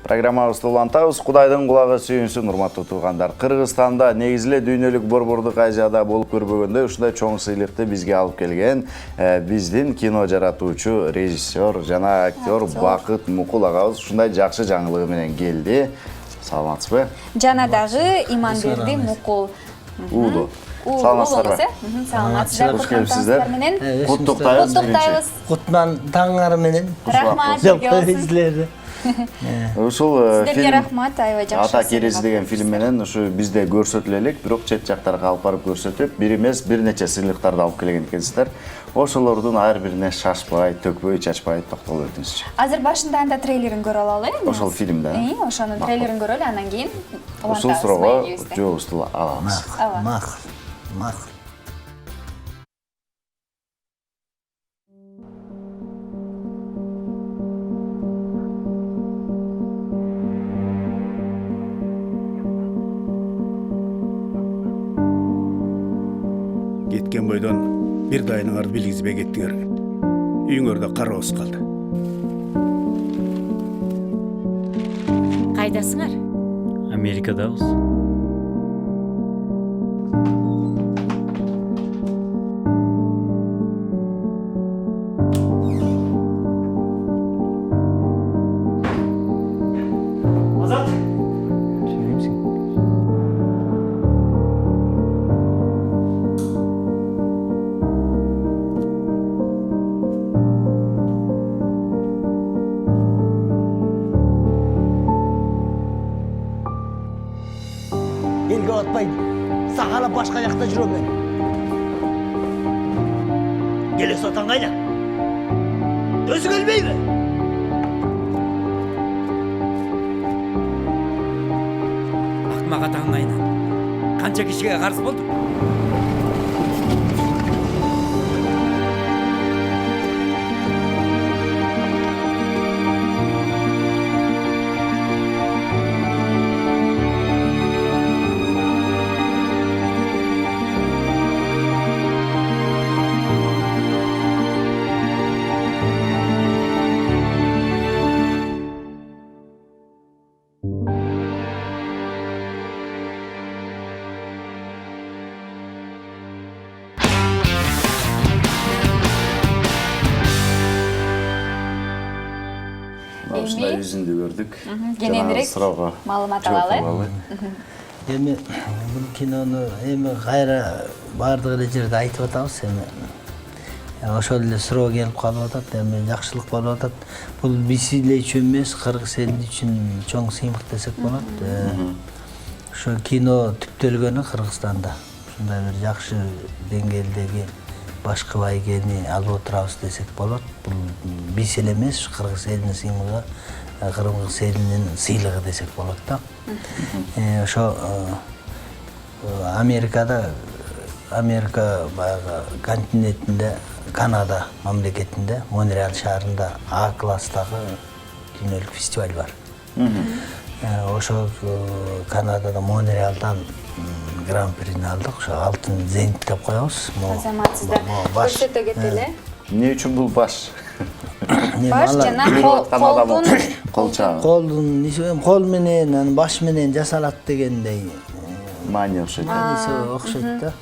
Программабызды улантабыз. Кудайдын кулагы сүйүнсүн, урматтуу туугандар. Кыргызстанда негизиле дүйнөлүк борбордук Азияда болуп көрбөгөндөй ушундай чоң сыйлыкты бизге алып келген биздин кино жаратуучу, режиссер жана актер Бакыт Мукул агабыз ушундай жакшы жаңылыгы менен келди. Саламатсызбы? Жана дагы Иманберди Мукул. Уулу. Саламатсыздарбы? Саламатсыздар. Кош келипсиздер. Куттуктайбыз. Кутман таңары менен. Рахмат. Ушул Сиздерге рахмат, аябай жакшы. Ата керези деген фильм менен ушу бизде көрсөтүлө элек, бирок чет жактарга алып барып көрсөтүп, бир эмес бир нече сыйлыктарды алып келген экенсиздер. Ошолордун ар бирине шашпай, төкпөй, чачпай токтолуп өтүңүзчү. Азыр башында анда трейлерин көрө алалы. Ошол фильмде. Ошонун трейлерин көрөлү, анан кийин ушул суроого жообузду алабыз. Макул. Кеткен бойдон бир дайыныңарды билгизбей кеттиңер. Үйүңөрдө кароосуз калды. Кайдасыңар? Америкадабыз. Азат. Elge atmayın. Sağala başka yakta жүрөм мен. Gele satan kayla. Özü gelmeyi mi? Акмак атаңын айынан. Канча кишиге карыз болду? Ушундай жүзүндү көрдүк. Кененирээк суроого маалымат алалы. Эми бул кинону эми кайра бардык эле жерде айтып атабыз эми. Ошол эле суроо келип калып атат, эми жакшылык болуп атат. Бул биз эле үчүн эмес, кыргыз эли үчүн чоң сыймык десек болот. Ошо кино түптөлгөнү Кыргызстанда. Ушундай бир жакшы деңгээлдеги башкы байгени алып отурабыз десек болот. Бул биз эле эмес, кыргыз элинин сыймыгы, кыргыз элинин сыйлыгы десек болот да. Ошо Америка баягы континентинде, Канада мамлекетинде, Монреаль шаарында А класстагы дүйнөлүк фестиваль бар. Ошо Канадада Монреалдан гран-прини алдык. Ошо алтын зенит деп коебуз. Азаматсыздар. Көрсөтө кетели. Эмне үчүн бул баш? Баш жана колдун Колчагы. Колдун кол менен, баш менен жасалат дегендей Мания окшойт. окшойт да.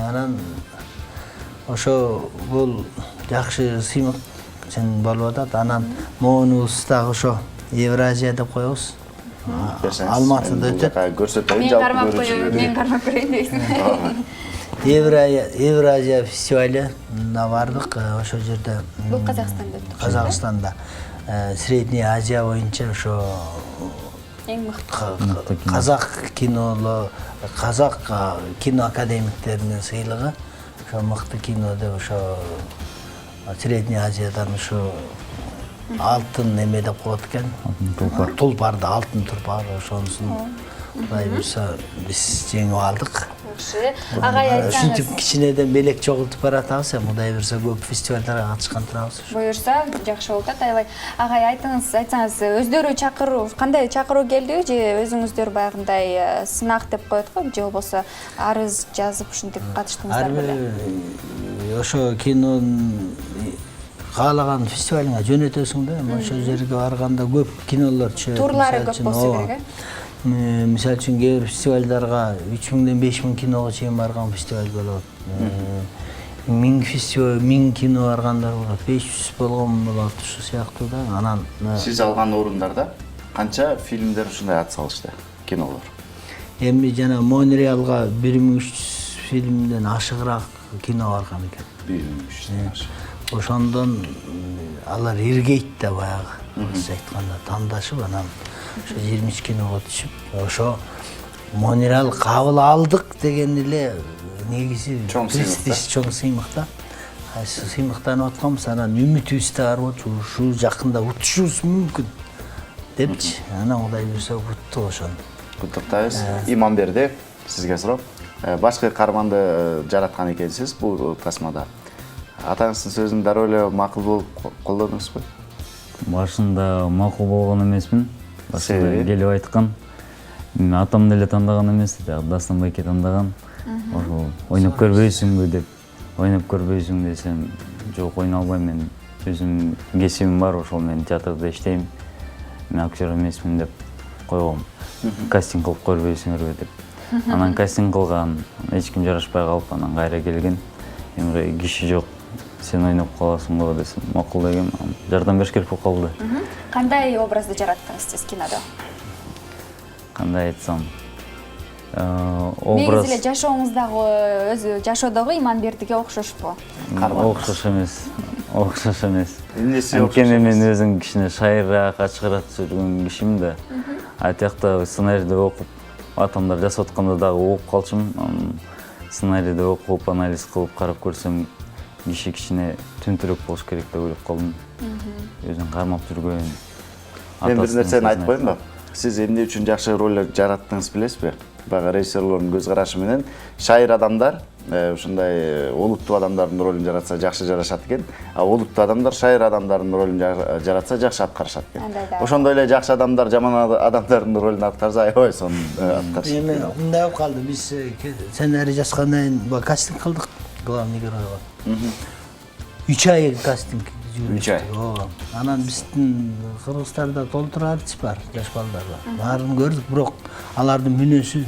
Анан ошо бул жакшы сыймык чын болуп атат. Анан моунубуз дагы ошо Евразия деп коебуз. Алматыда өтөт. Көрсөтөйүн, Мен кармап коеюн, мен кармап көрөйүн дейсиң. Евразия фестивалына бардык. Ошо жерде Бул Казакстанда өттү. Казакстанда Средняя Азия боюнча ошо Эң мыкты. казак кино академиктеринин сыйлыгы. Ошо мыкты кино деп ошо Средняя Азиядан ошо алтын неме деп коет экен. Тулпарды, алтын тулпар ошонусун Кудай буйрса биз жеңип алдык. Жакшы. Агай айтсаңыз. Ушинтип кичинеден белек чогултуп баратабыз, Кудай буйрса көп фестивалдарга катышкан турабыз. Буюрса жакшы болуп атат. Аябай. Агай айтсаңыз, өздөрү чакыруу, кандай чакыруу келди же өзүңүздөр баягындай сынак деп коет го, же болбосо арыз жазып ушинтип катыштыңыздар беле? Ошо кинонун каалаган фестивалыңа жөнөтөсүң да. Ошол жерге барганда көп кинолор чыгат. Турлары көп болсо керек, Мисалы үчүн кээ бир фестивалдарга 3000 5000 киного чейин барган фестиваль болот. 1000 кино баргандар болот, 500 болгон болот, ушу сыяктуу да. Анан Сиз алган орундарда канча фильмдер ушундай ат салышты, кинолор? эми жана Монреалга 1300 фильмден ашыгыраак кино барган экен. 1300. Ошондон алар иргейт да баягы. Сиз айтканда тандашып анан ошо 23 киного түшүп, ошо Монреал кабыл алдык деген эле негизи престиж, чоң сыймык да. Сыймыктанып атканбыз, анан үмүтүбүз да бар болчу, ушу жакында утушубуз мүмкүн депчи. Анан Кудай буйрса уттук ошону. Куттуктайбыз. Иманберди, сизге суроо. Башкы каарманды жараткан экенсиз бул тасмада. Атаңыздын сөзүн дароо эле макул болуп колдодуңузбу? Башында макул болгон эмесмин. Башында келип айткан. Атам деле тандаган эмес, Дастан байке тандаган. Ошо ойноп көрбөйсүңбү деп. Ойноп көрбөйсүң десем, жок ойнолбойм, мен өзүм кесибим бар, ошол мен театрда иштейм. Мен актер эмесмин деп койгом. Кастинг кылып көрбөйсүңөрбү деп. Анан кастинг кылган, эч ким жарашпай калып, анан кайра келген. Эми киши жок, сен ойноп каласың го десем, макул дегем, жардам бериш керек болуп калды. Кандай образды жараттыңыз сиз кинодо? Кандай айтсам, Негизи эле жашооңуздагы өзү жашоодогу Иманбердиге окшошпу? Окшош эмес. Окшош эмес. Эмнеси Анткени мен өзүм кичине шайыраак, ачыгыраак жүргөн кишим да. А тиякта сценарийди окуп, атамдар жасап атканда дагы угуп калчумун. Сценарийди окуп, анализ кылып карап көрсөм, киши кичине түнтүрөөк болуш керек деп ойлоп калдым. Өзүн кармап жүргөн. Мен бир нерсени айтып коеюнбу? Сиз эмне үчүн жакшы роль жараттыңыз билесизби? Бага режиссерлордун көз карашы менен шайыр адамдар ушундай олуттуу адамдардын ролун жаратса жакшы жарашат экен, а олуттуу адамдар шайыр адамдардын ролун жаратса жакшы аткарышат экен. Ошондой эле жакшы адамдар жаман адамдардын ролун аткарса аябай сонун аткарышат. Эми мындай болуп калды, биз сценарий жазгандан кийин кастинг кылдык главный геройго. 3 ай кастинг. 3 ай. Анан биздин Кыргызстанда толтур артист бар, жаш балдар бар. Баарын көрдүк, бирок алардын мүнөзү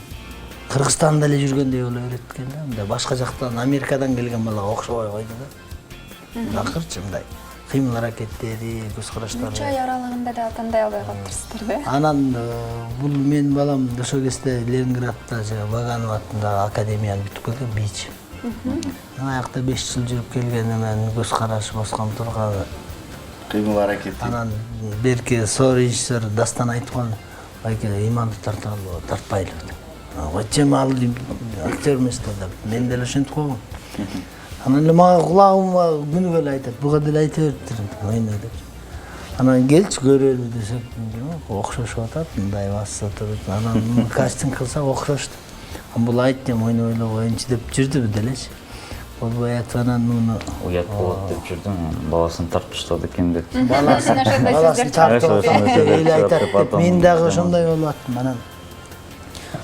Кыргызстанда эле жүргөндөй боло берет экен да. Мындай башка жактан, Америкадан келген балага окшобой койду да. Акырчы мындай кыймыл аракеттери, көз караштары. 3 ай аралыгында да тандай албай калыптырсыздар да? Анан бул менин балам ошол кезде Ленинградда Ваганов атындагы академияны бүтүп келген бийчи. Аякта 5 жыл жүрүп келген, мен көз карашы баскан турган. Кыймыл аракети. Анан берки со режиссер Дастан айтып калды, байке Иманды тарталы, тартпайлы. Очем ал актер эмес да, мен деле ошентип койгом. Анан эле мага кулагыма күнүгө эле айтат, буга деле айта бериптир, ойна деп. Анан келчи көрөлү десек, окшошуп атат, мындай басса туруп. Анан кастинг кылсак окшошту. Бул айттым, ойной эле коеюнчу деп жүрдү делечи. Болбой атып анан муну уят болот деп жүрдүм, баласын тартып таштады экен деп. баласын тартып эле айтат деп, мен дагы ошондой болуп аттым. Анан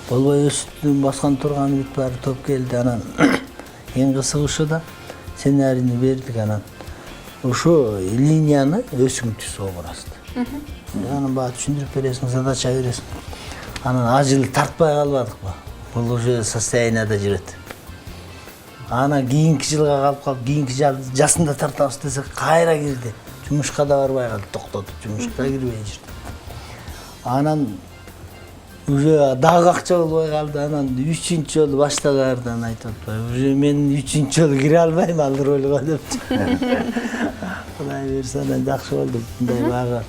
болбой өстүн баскан турганы бүт баары топ келди. Анан эң кызыгы ушу да, сценарийни бердик, анан ушу линияны өзүң түз образды. Анан баары түшүндүрүп бересиң, задача бересиң. Анан ажыл тартпай калбадыкпы? Бул уже состоянияда жүрөт. Анан кийинки жылга калып калып, кийинки жасында тартабыз десек, кайра кирди. Жумушка да барбай калды, токтотуп, жумушка кирбей жүрдү. Анан уже дагы акча болбой калды. Анан 3-чү жолу баштагардан айтып атпайбы, уже мен 3-чү жолу кире албайм ал ролго депчи. Кудай буйрса анан жакшы болду. Мындай багы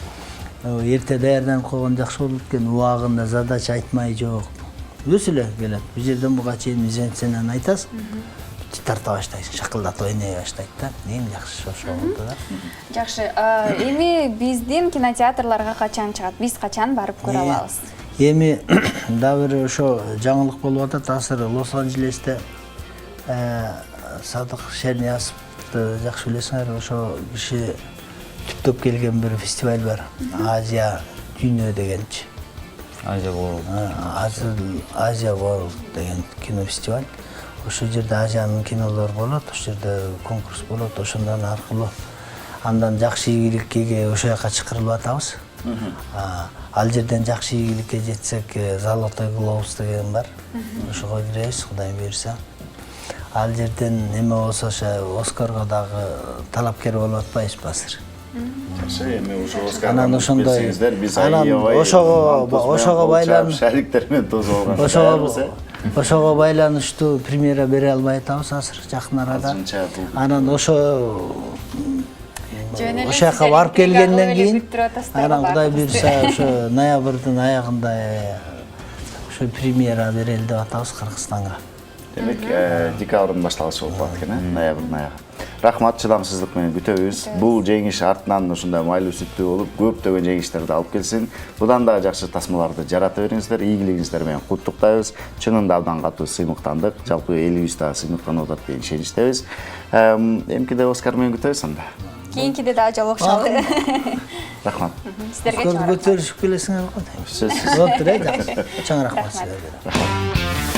эрте даярданып койгон жакшы болот экен. Убагында задача айтмай жок. Өзү эле келет. Бул жерден буга чейин мизансценаны айтасың. Тарта баштайсың, шакылдатып ойной баштайт да. Эң жакшы ошо болду да. Жакшы. Эми биздин кинотеатрларга качан чыгат? Биз качан барып көрө алабыз? Эми дагы бир ошо жаңылык болуп атат. Азыр Лос-Анджелесте Садык Шерниязовду жакшы билесиңер, ошо киши түптөп келген бир фестиваль бар. Азия дүйнө дегенчи. Азия World деген кинофестиваль. Ошол жерде Азиянын кинолору болот, ошол жерде конкурс болот, ошондон аркылуу Андан жакшы ийгиликке ошол жака чакырылып атабыз. Ал жерден жакшы ийгиликке жетсек, Золотой глобус деген бар. Ошого киребиз, Кудай буйрса. Ал жерден эме болсо ошо Оскарга дагы талапкер болуп атпайбызбы азыр? Эми ошо Оскарга Анан ошондой биз ошого байланып шариктермен тосуп алган. ошого байланыштуу премьера бере албай атабыз азыр жакын арада. Анан ошо жака барып келгенден кийин анан Кудай буйрса ошо ноябрдын аягында ошо премьера берели деп атабыз Кыргызстанга. Демек, декабрдын башталышы болуп калат экен, ноябрдын аягы. Рахмат, чыдамсыздык менен күтөбүз. Бул жеңиш артынан ушундай майлуу сүттүү болуп, көптөгөн жеңиштерди алып келсин. Будан дагы жакшы тасмаларды жарата бериңиздер, ийгилигиңиздер менен куттуктайбыз. Чынында абдан катуу сыймыктандык, жалпы элибиз дагы сыймыктанып атат деген ишеничтебиз. Эмкиде Оскар менен күтөбүз анда. Кийинкиде дагы жолугушалы. Рахмат. Сиздерге чоң рахмат. Көтөрүшүп келесиңер го. Сөзсүз. Болуптур, жакшы. Чоң рахмат силерге.